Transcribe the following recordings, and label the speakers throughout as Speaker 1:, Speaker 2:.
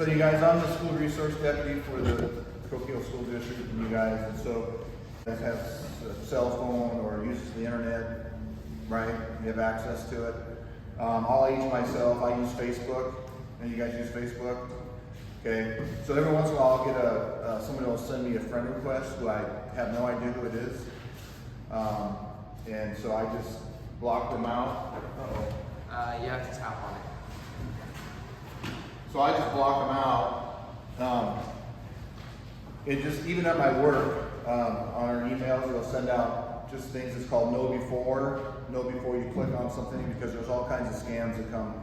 Speaker 1: So you guys, I'm the school resource deputy for the Coquille School District, and you guys, and so you guys have a cell phone or uses the internet, right? You have access to it. I'll age myself. I use Facebook, and you guys use Facebook. Okay, so every once in a while I'll get somebody will send me a friend request who I have no idea who it is, and so I just block them out.
Speaker 2: You have to tap on it.
Speaker 1: So I just block them out. It just, even at my work, on our emails, it'll send out just things that's called know before you click on something, because there's all kinds of scams that come,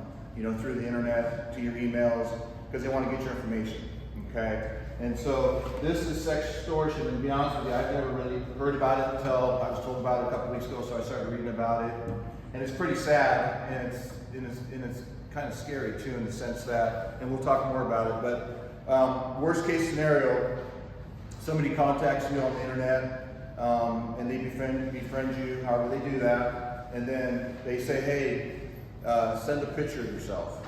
Speaker 1: through the internet to your emails, because they want to get your information, okay? And so this is sextortion, and to be honest with you, I've never really heard about it until I was told about it a couple weeks ago, so I started reading about it. And it's pretty sad, and it's kind of scary too, in the sense that, and we'll talk more about it, but worst case scenario, somebody contacts you on the internet, and they befriend you, however they do that, and then they say, hey, send a picture of yourself,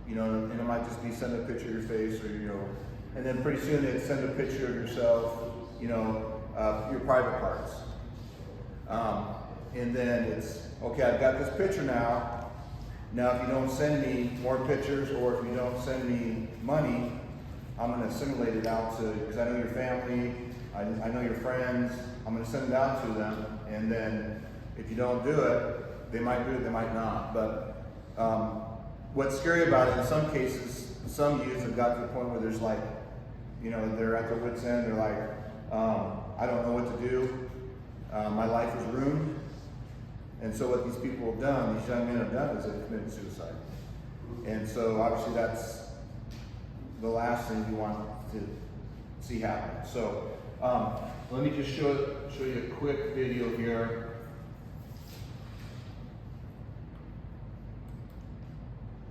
Speaker 1: and it might just be send a picture of your face, or, and then pretty soon they send a picture of yourself, your private parts. And then it's, okay, I've got this picture now. Now, if you don't send me more pictures, or if you don't send me money, I'm going to assimilate it out to, because I know your family, I know your friends, I'm going to send it out to them, and then if you don't do it, they might do it, they might not. But what's scary about it, in some cases, some youth have got to the point where there's like, they're at their wit's end, they're like, I don't know what to do, my life is ruined. And so what these people have done, these young men have done, is they've committed suicide. And so obviously that's the last thing you want to see happen. So let me just show you a quick video here.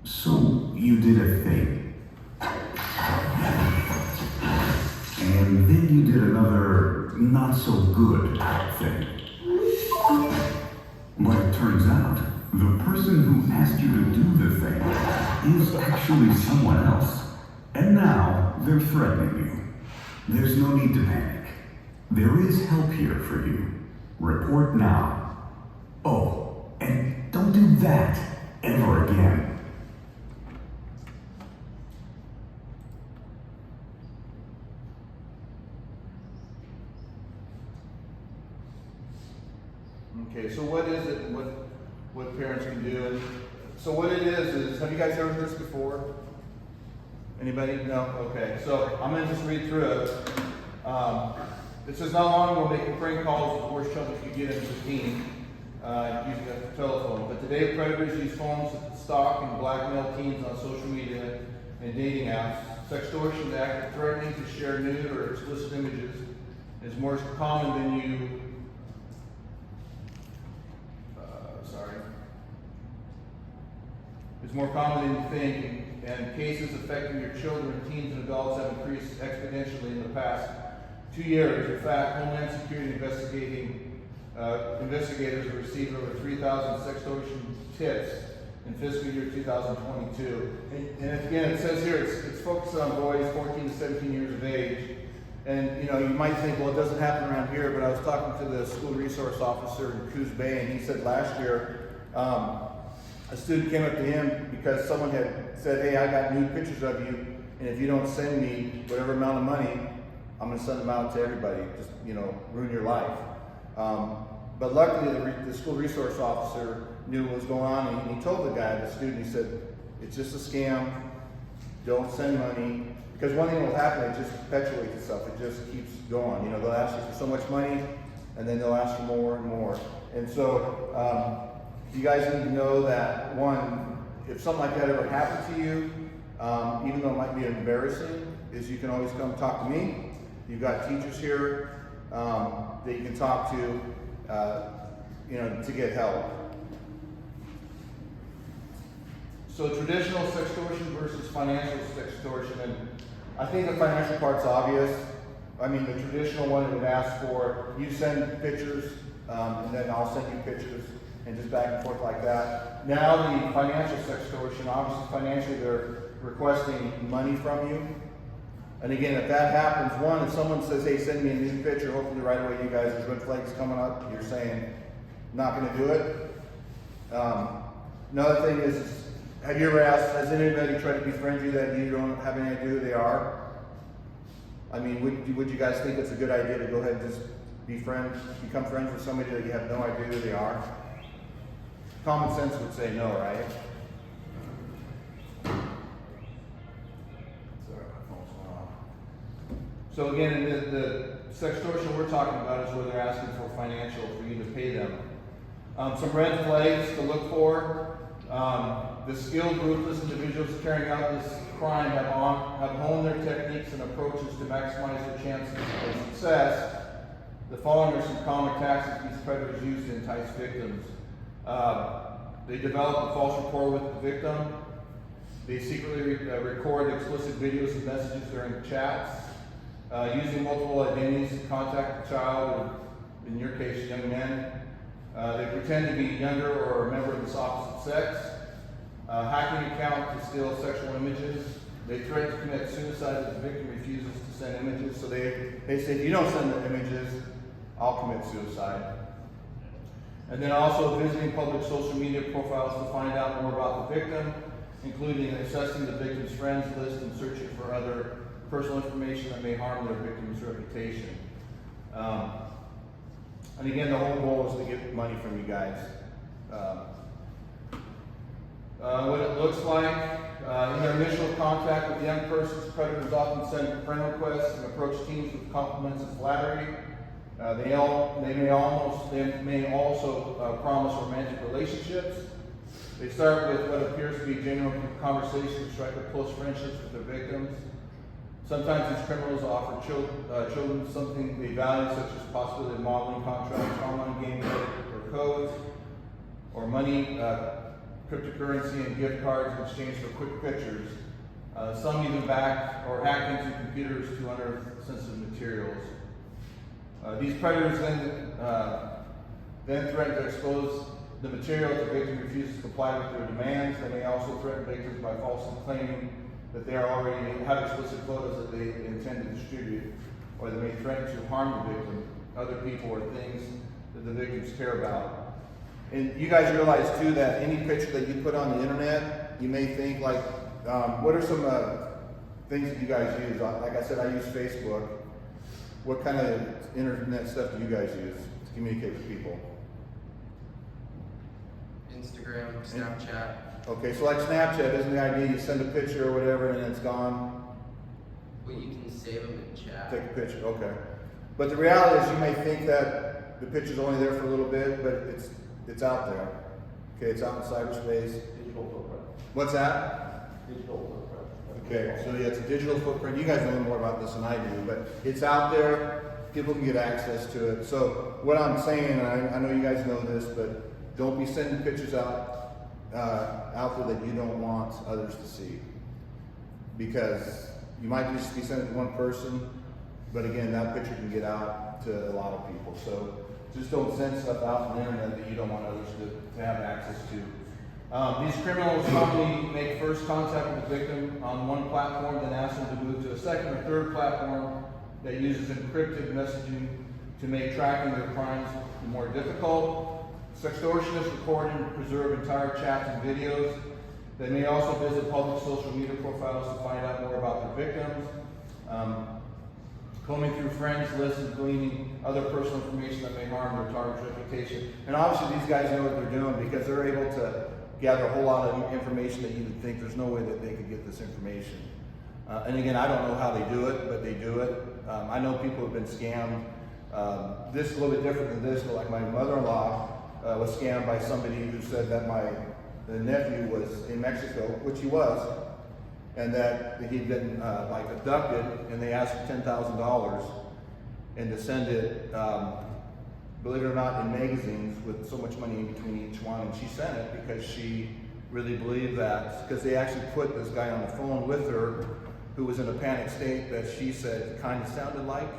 Speaker 3: So you did a thing. And then you did another not so good thing. But it turns out, the person who asked you to do the thing is actually someone else. And now, they're threatening you. There's no need to panic. There is help here for you. Report now. Oh, and don't do that ever again.
Speaker 1: Okay, so what is it, what parents can do? And so what it is, have you guys heard this before? Anybody? No? Okay, so I'm going to just read through it. It says, not long ago, making prank calls with worst trouble you could get into the teen, using a telephone. But today, predators use phones to stalk and blackmail teens on social media and dating apps. Sextortion, the act of threatening to share nude or explicit images, is more common than you is more common than you think, and cases affecting your children, teens, and adults have increased exponentially in the past 2 years. In fact, Homeland Security investigators have received over 3,000 sextortion tips in fiscal year 2022. And again, it says here it's focused on boys 14 to 17 years of age. And you might think, well, it doesn't happen around here, but I was talking to the school resource officer in Coos Bay, and he said last year, a student came up to him because someone had said, hey, I got nude pictures of you, and if you don't send me whatever amount of money, I'm going to send them out to everybody, just, ruin your life. But luckily, the school resource officer knew what was going on, and he told the student, he said, it's just a scam, don't send money, because one thing will happen, it just perpetuates itself, it just keeps going. They'll ask you for so much money, and then they'll ask for more and more. And so, you guys need to know that, one, if something like that ever happened to you, even though it might be embarrassing, is you can always come talk to me. You've got teachers here that you can talk to, to get help. So traditional sextortion versus financial sextortion, and I think the financial part's obvious. I mean, the traditional one, it would ask for, you send pictures, and then I'll send you pictures, and just back and forth like that. Now the financial sextortion, obviously financially requesting money from you. And again, if that happens, one, if someone says, hey, send me a new picture, hopefully right away you guys, there's red flags coming up, you're saying, not gonna do it. Another thing is, have you ever asked, has anybody tried to befriend you that you don't have any idea who they are? I mean, would you guys think it's a good idea to go ahead and just become friends with somebody that you have no idea who they are? Common sense would say no, right? Sorry, my phone's going off. So again, the sextortion we're talking about is where they're asking for financial for you to pay them. Some red flags to look for. The skilled, ruthless individuals carrying out this crime have honed their techniques and approaches to maximize their chances of success. The following are some common tactics these predators use to entice victims. They develop a false rapport with the victim. They secretly record explicit videos and messages during chats. Using multiple identities to contact the child, or in your case, young men. They pretend to be younger or a member of this opposite sex. Hacking account to steal sexual images. They threaten to commit suicide if the victim refuses to send images. So they say, if you don't send the images, I'll commit suicide. And then also visiting public social media profiles to find out more about the victim, including assessing the victim's friends list and searching for other personal information that may harm their victim's reputation. And again, the whole goal is to get money from you guys. What it looks like, in their initial contact with young persons, predators often send friend requests and approach teens with compliments and flattery. They may also promise romantic relationships. They start with what appears to be genuine conversations, strike up close friendships with their victims. Sometimes these criminals offer children something they value, such as possibility of modeling contracts, online game credit or codes, or money, cryptocurrency, and gift cards in exchange for quick pictures. Some even back or hack into computers to unearth sensitive materials. These predators then threaten to expose the material if the victim refuses to comply with their demands. They may also threaten victims by falsely claiming that they already have explicit photos that they intend to distribute, or they may threaten to harm the victim, other people, or things that the victims care about. And you guys realize too that any picture that you put on the internet, you may think like, what are some things that you guys use? Like I said, I use Facebook. What kind of internet stuff do you guys use to communicate with people?
Speaker 2: Instagram, Snapchat.
Speaker 1: Okay, so like Snapchat, isn't the idea you send a picture or whatever and then it's gone?
Speaker 2: Well, you can save them in chat.
Speaker 1: Take a picture, okay. But the reality is you may think that the picture's only there for a little bit, but it's out there. Okay, it's out in cyberspace.
Speaker 4: Digital footprint.
Speaker 1: What's that?
Speaker 4: Digital footprint.
Speaker 1: Okay, so yeah, it's a digital footprint. You guys know more about this than I do, but it's out there. People can get access to it. So what I'm saying, and I know you guys know this, but don't be sending pictures out there that you don't want others to see. Because you might just be sending it to one person, but again, that picture can get out to a lot of people. So just don't send stuff out on the internet that you don't want others to have access to. These criminals commonly make first contact with the victim on one platform, then ask them to move to a second or third platform that uses encrypted messaging to make tracking their crimes more difficult. Sextortionists record and preserve entire chats and videos. They may also visit public social media profiles to find out more about their victims. Combing through friends lists and gleaning other personal information that may harm their target's reputation. And obviously these guys know what they're doing because they're able to gather a whole lot of information that you would think there's no way that they could get this information. And again, I don't know how they do it, but they do it. I know people have been scammed. This is a little bit different than this, but like my mother-in-law was scammed by somebody who said that the nephew was in Mexico, which he was, and that he'd been like abducted, and they asked for $10,000 and to send it, believe it or not, in magazines with so much money in between each one. And she sent it because she really believed that, because they actually put this guy on the phone with her who was in a panic state that she said kind of sounded like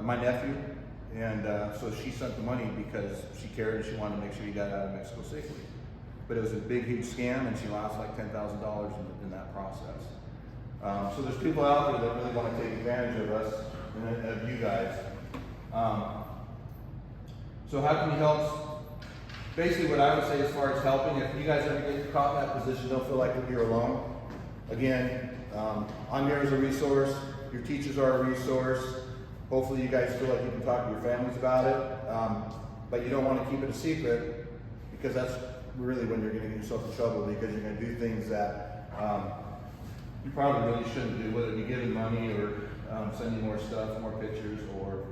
Speaker 1: my nephew. And so she sent the money because she cared and she wanted to make sure he got out of Mexico safely. but it was a big, huge scam, and she lost like $10,000 in that process. So there's people out there that really want to take advantage of us and of you guys. So how can you help? Basically what I would say as far as helping, if you guys ever get caught in that position, don't feel like you're alone. Again, I'm here as a resource. Your teachers are a resource. Hopefully you guys feel like you can talk to your families about it. But you don't want to keep it a secret, because that's really when you're going to get yourself in trouble, because you're going to do things that you probably really shouldn't do, whether it be giving money or sending more stuff, more pictures, or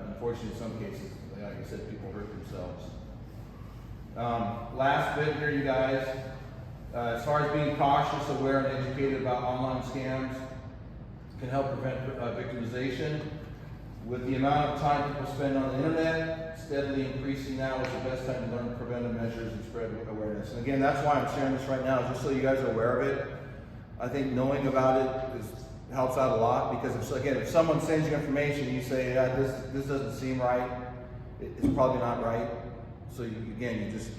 Speaker 1: unfortunately in some cases, like I said, people hurt themselves. Last bit here, you guys, as far as being cautious, aware, and educated about online scams can help prevent victimization. With the amount of time people spend on the internet steadily increasing now, is the best time to learn preventive measures and spread awareness. And again, that's why I'm sharing this right now, just so you guys are aware of it. I think knowing about it helps out a lot, because if someone sends you information and you say, yeah, this doesn't seem right, it's probably not right. So you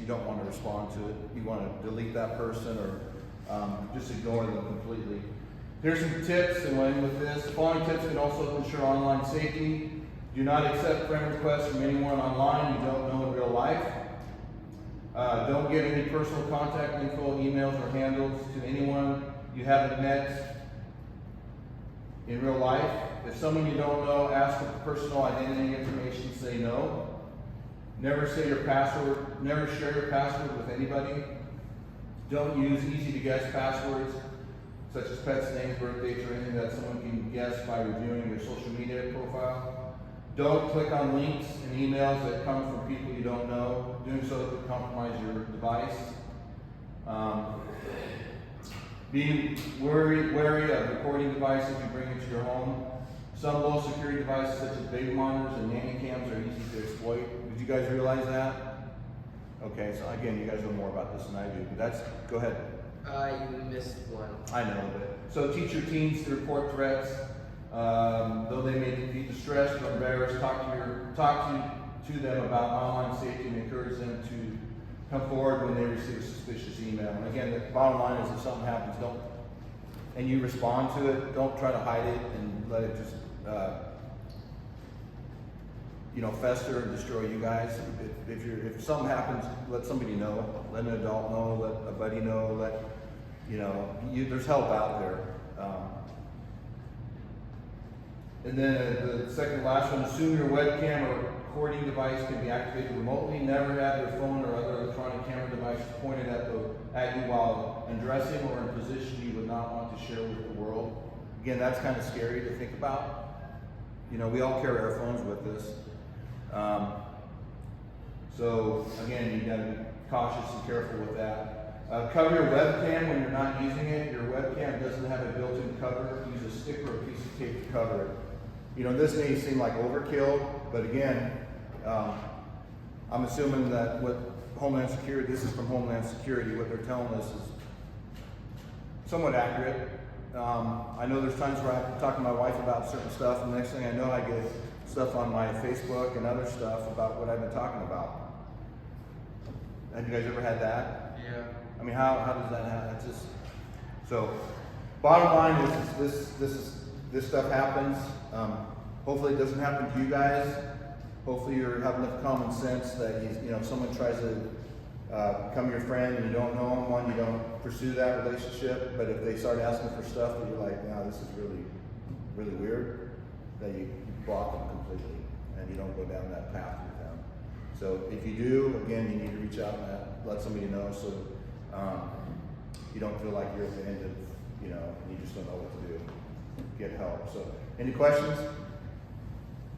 Speaker 1: don't want to respond to it. You want to delete that person, or just ignore them completely. Here's some tips, and we'll end with this. The following tips can also ensure online safety. Do not accept friend requests from anyone online you don't know in real life. Don't give any personal contact info, emails, or handles to anyone you haven't met in real life. If someone you don't know asks for personal identity information, say no. Never say your password. Never share your password with anybody. Don't use easy to guess passwords, such as pets' names, birth dates, or anything that someone can guess by reviewing your social media profile. Don't click on links and emails that come from people you don't know. Doing so could compromise your device. Be wary of recording devices you bring into your home. Some low security devices, such as baby monitors and nanny cams, are easy to exploit. Did you guys realize that? Okay, so again, you guys know more about this than I do, but go ahead.
Speaker 2: You missed one.
Speaker 1: I know, but so teach your teens to report threats, though they may be distressed or embarrassed. Talk to them about online safety and encourage them to come forward when they receive a suspicious email. And again, the bottom line is, if something happens, and you respond to it, don't try to hide it and let it just fester and destroy you guys. If something happens, let somebody know. Let an adult know. Let a buddy know. There's help out there. And then the second last one: assume your webcam or recording device can be activated remotely. Never have your phone or other electronic camera device pointed at you while undressing or in a position you would not want to share with the world. Again, that's kind of scary to think about. We all carry our phones with us. So again, you got to be cautious and careful with that. Cover your webcam when you're not using it. Your webcam doesn't have a built-in cover. Use a stick or a piece of tape to cover it. This may seem like overkill, but again, I'm assuming that what Homeland Security, this is from Homeland Security, what they're telling us is somewhat accurate. I know there's times where I have to talk to my wife about certain stuff, and the next thing I know, I get stuff on my Facebook and other stuff about what I've been talking about. Have you guys ever had that?
Speaker 2: Yeah.
Speaker 1: I mean, how does that happen? It's just, so, bottom line is this stuff happens. Hopefully it doesn't happen to you guys. Hopefully you have enough common sense that if someone tries to become your friend and you don't know them, you don't pursue that relationship. But if they start asking for stuff that you're like, no, this is really, really weird, that you block them completely and you don't go down that path with them. So if you do, again, you need to reach out and let somebody know, so you don't feel like you're at the end of, you just don't know what to do. Get help. So, any questions?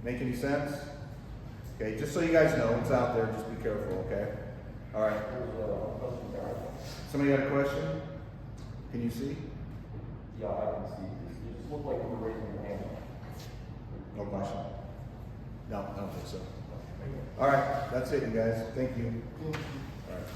Speaker 1: Make any sense? Okay, just so you guys know, it's out there, just be careful, okay? All right. Somebody got a question? Can you see?
Speaker 4: Yeah, I can see. It just looked like you were raising your hand.
Speaker 1: No question? No, I don't think so. All right, that's it, you guys. Thank you. All right.